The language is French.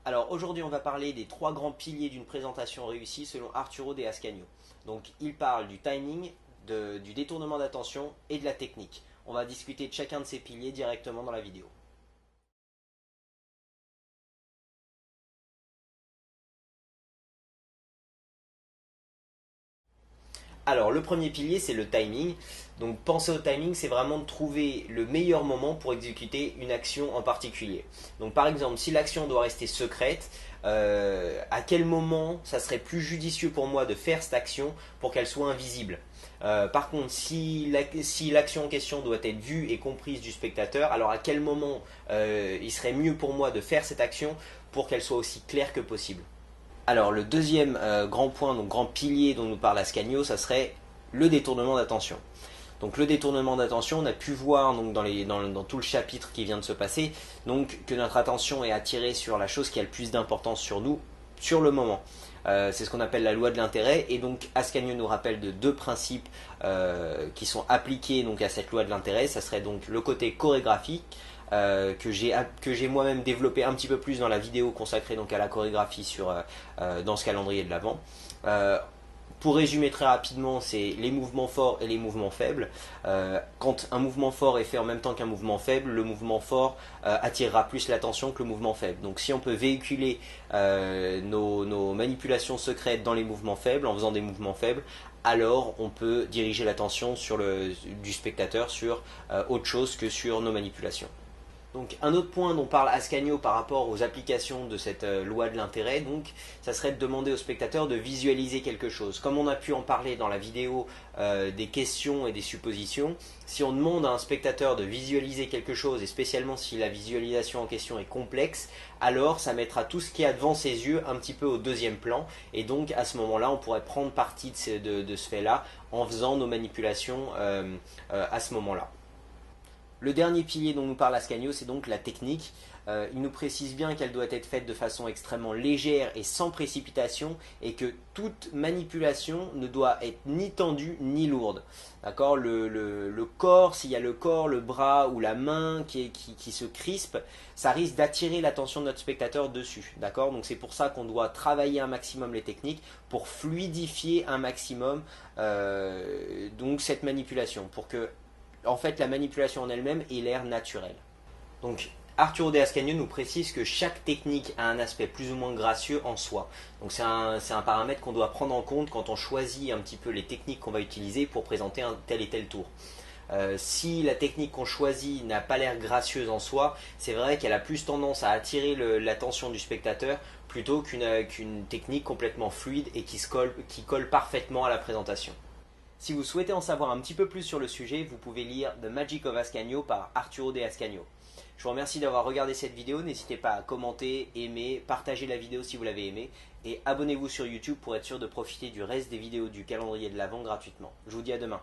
Alors aujourd'hui on va parler des trois grands piliers d'une présentation réussie selon Arturo de Ascanio. Donc il parle du timing, du détournement d'attention et de la technique. On va discuter de chacun de ces piliers directement dans la vidéo. Alors le premier pilier c'est le timing. Donc penser au timing, c'est vraiment de trouver le meilleur moment pour exécuter une action en particulier. Donc par exemple, si l'action doit rester secrète, à quel moment ça serait plus judicieux pour moi de faire cette action pour qu'elle soit invisible. Par contre, si l'action en question doit être vue et comprise du spectateur, alors à quel moment il serait mieux pour moi de faire cette action pour qu'elle soit aussi claire que possible. Alors le deuxième grand point, donc grand pilier dont nous parle Ascanio, ça serait le détournement d'attention. Donc le détournement d'attention, on a pu voir donc, dans tout le chapitre qui vient de se passer, donc que notre attention est attirée sur la chose qui a le plus d'importance sur nous, sur le moment. C'est ce qu'on appelle la loi de l'intérêt, et donc Ascanio nous rappelle de deux principes qui sont appliqués donc, à cette loi de l'intérêt. Ça serait donc le côté chorégraphique, que j'ai moi-même développé un petit peu plus dans la vidéo consacrée donc à la chorégraphie dans ce calendrier de l'Avent. Pour résumer très rapidement, c'est les mouvements forts et les mouvements faibles. Quand un mouvement fort est fait en même temps qu'un mouvement faible, le mouvement fort attirera plus l'attention que le mouvement faible. Donc si on peut véhiculer nos manipulations secrètes dans les mouvements faibles, en faisant des mouvements faibles, alors on peut diriger l'attention du spectateur sur autre chose que sur nos manipulations. Donc un autre point dont parle Ascanio par rapport aux applications de cette loi de l'intérêt, donc, ça serait de demander au spectateur de visualiser quelque chose. Comme on a pu en parler dans la vidéo des questions et des suppositions, si on demande à un spectateur de visualiser quelque chose, et spécialement si la visualisation en question est complexe, alors ça mettra tout ce qui est devant ses yeux un petit peu au deuxième plan, et donc à ce moment-là on pourrait prendre parti de ce fait-là en faisant nos manipulations à ce moment-là. Le dernier pilier dont nous parle Ascanio, c'est donc la technique. Il nous précise bien qu'elle doit être faite de façon extrêmement légère et sans précipitation, et que toute manipulation ne doit être ni tendue ni lourde. D'accord, le corps, s'il y a le corps, le bras ou la main qui se crispe, ça risque d'attirer l'attention de notre spectateur dessus. D'accord, donc c'est pour ça qu'on doit travailler un maximum les techniques pour fluidifier un maximum donc cette manipulation, pour que en fait la manipulation en elle-même ait l'air naturelle. Donc Arturo de Ascanio nous précise que chaque technique a un aspect plus ou moins gracieux en soi. Donc c'est un paramètre qu'on doit prendre en compte quand on choisit un petit peu les techniques qu'on va utiliser pour présenter un tel et tel tour. Si la technique qu'on choisit n'a pas l'air gracieuse en soi, c'est vrai qu'elle a plus tendance à attirer l'attention du spectateur plutôt qu'une technique complètement fluide et qui colle parfaitement à la présentation. Si vous souhaitez en savoir un petit peu plus sur le sujet, vous pouvez lire The Magic of Ascanio par Arturo de Ascanio. Je vous remercie d'avoir regardé cette vidéo, n'hésitez pas à commenter, aimer, partager la vidéo si vous l'avez aimée, et abonnez-vous sur YouTube pour être sûr de profiter du reste des vidéos du calendrier de l'Avent gratuitement. Je vous dis à demain.